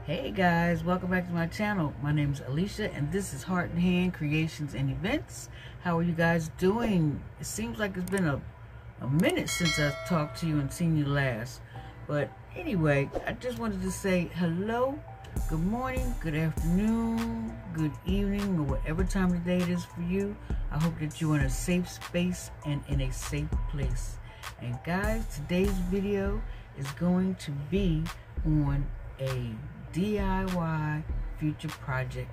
Hey guys, welcome back to my channel. My name is Alicia and this is Heart and Hand Creations and Events. How are you guys doing? It seems like it's been a minute since I talked to you and seen you last. But anyway, I just wanted to say hello, good morning, good afternoon, good evening, or whatever time of day it is for you. I hope that you're in a safe space and in a safe place. And guys, today's video is going to be on a DIY future project.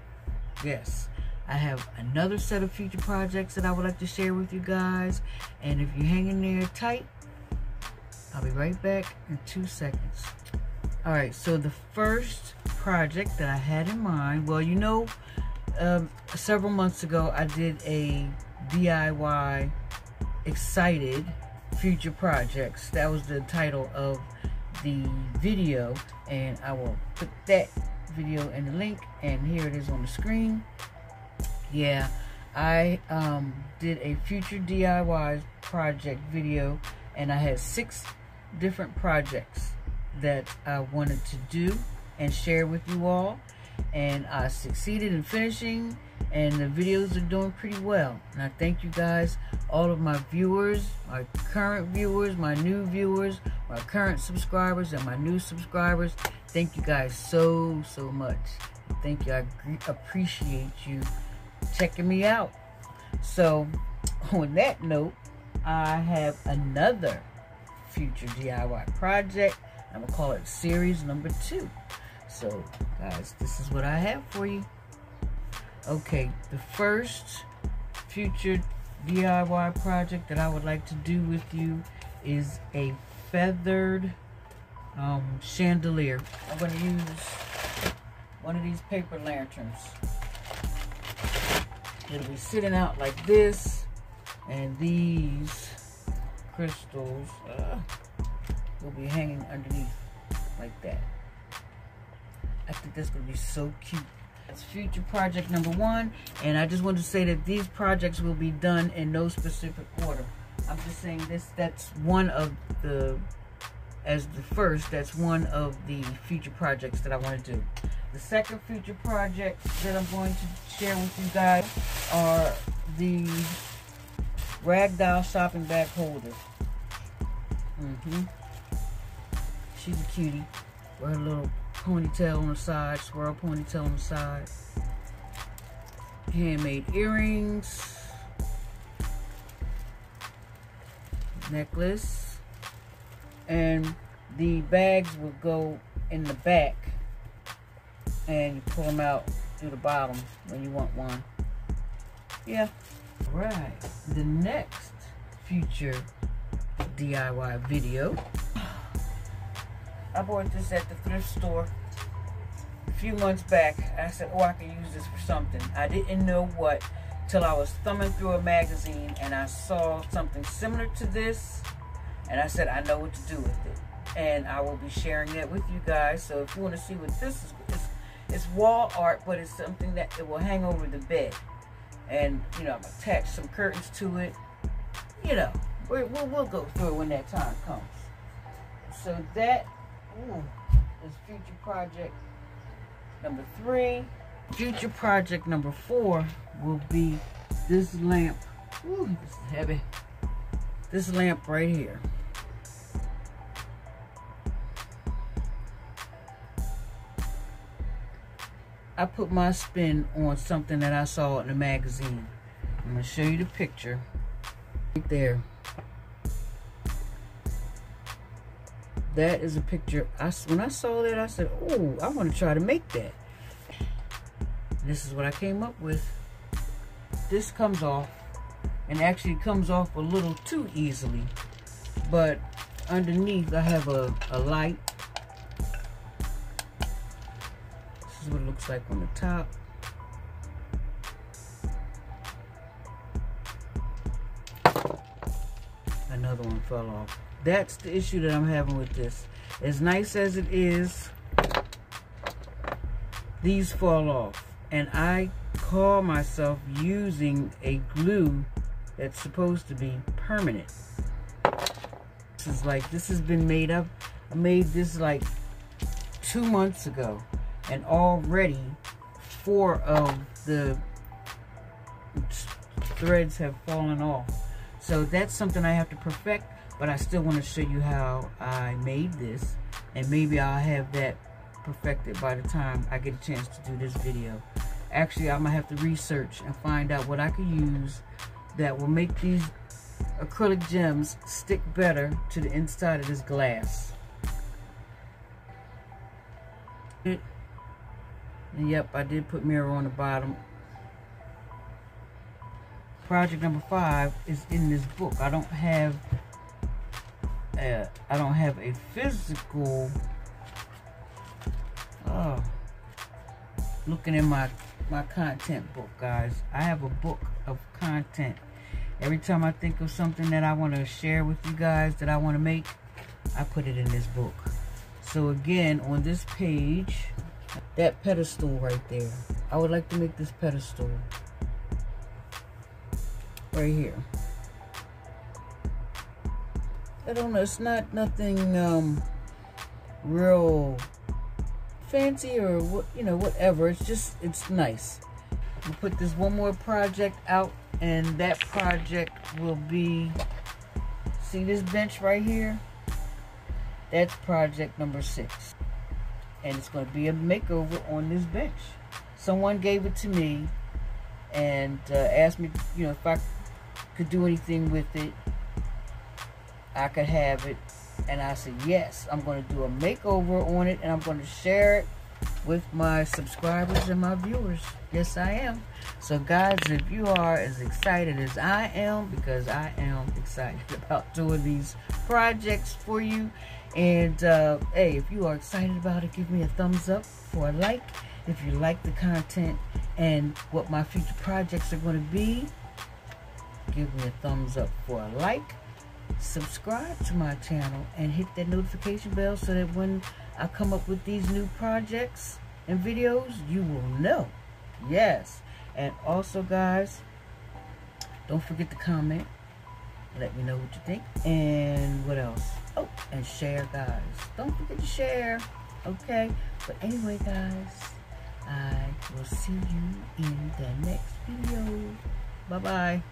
Yes, I have another set of future projects that I would like to share with you guys, and if you're hanging there tight, I'll be right back in 2 seconds. Alright, so the first project that I had in mind, well, you know, several months ago I did a DIY excited future projects. That was the title of the video, and I will put that video in the link, and here it is on the screen. Yeah, I did a future DIY project video, and I had 6 different projects that I wanted to do and share with you all, and I succeeded in finishing, and the videos are doing pretty well. And I thank you guys, all of my viewers, my current viewers, my new viewers, my current subscribers, and my new subscribers. Thank you guys so much. Thank you. I appreciate you checking me out. So on that note, I have another future DIY project. I'm gonna call it series number 2. So guys, this is what I have for you. Okay, the first future DIY project that I would like to do with you is a feathered chandelier. I'm going to use one of these paper lanterns. It'll be sitting out like this, and these crystals will be hanging underneath like that. I think that's going to be so cute. That's future project number 1, and I just want to say that these projects will be done in no specific order. I'm just saying that's one of the, as the first, that's one of the future projects that I want to do. The second future project that I'm going to share with you guys are the Ragdoll shopping bag holders. She's a cutie with her little ponytail on the side, swirl ponytail on the side. Handmade earrings, necklace, and the bags will go in the back, and you pull them out through the bottom when you want one. Yeah. Right. The next future DIY video, I bought this at the thrift store a few months back. I said, oh, I can use this for something. I didn't know what till I was thumbing through a magazine and I saw something similar to this, and I said, I know what to do with it, and I will be sharing that with you guys. So if you want to see what this is, it's wall art, but it's something that it will hang over the bed, and you know, I'm gonna attach some curtains to it. You know, we'll go through it when that time comes. So that is future project number 3. Future project number 4 will be this lamp. Ooh, this is heavy. This lamp right here. I put my spin on something that I saw in a magazine. I'm going to show you the picture right there. That is a picture. When I saw that, I said, oh, I want to try to make that. This is what I came up with. This comes off, and actually comes off a little too easily. But underneath, I have a light. This is what it looks like on the top. Another one fell off. That's the issue that I'm having with this. As nice as it is, these fall off. And I call myself using a glue that's supposed to be permanent. This is like, this has been made up. I made this like 2 months ago, and already 4 of the threads have fallen off. So that's something I have to perfect, but I still want to show you how I made this, and maybe I'll have that perfected by the time I get a chance to do this video. Actually, I'm gonna have to research and find out what I can use that will make these acrylic gems stick better to the inside of this glass. And yep, I did put mirror on the bottom. Project number 5 is in this book. I don't have a physical. Oh, looking in my content book, guys. I have a book of content. Every time I think of something that I want to share with you guys that I want to make, I put it in this book. So again, on this page, that pedestal right there, I would like to make this pedestal right here. I don't know, it's not nothing real fancy or what, you know, whatever. It's just, it's nice. We'll put this one more project out, and that project will be, see this bench right here? That's project number 6. And it's going to be a makeover on this bench. Someone gave it to me and asked me, you know, if I could do anything with it, I could have it. And I said, yes, I'm going to do a makeover on it, and I'm going to share it with my subscribers and my viewers. Yes, I am. So guys, if you are as excited as I am, because I am excited about doing these projects for you, and hey, if you are excited about it, give me a thumbs up for a like. If you like the content and what my future projects are going to be, give me a thumbs up for a like. Subscribe to my channel and hit that notification bell so that when I come up with these new projects and videos, you will know. Yes. And also, guys, don't forget to comment. Let me know what you think. And what else? Oh, and share, guys. Don't forget to share. Okay? But anyway, guys, I will see you in the next video. Bye-bye.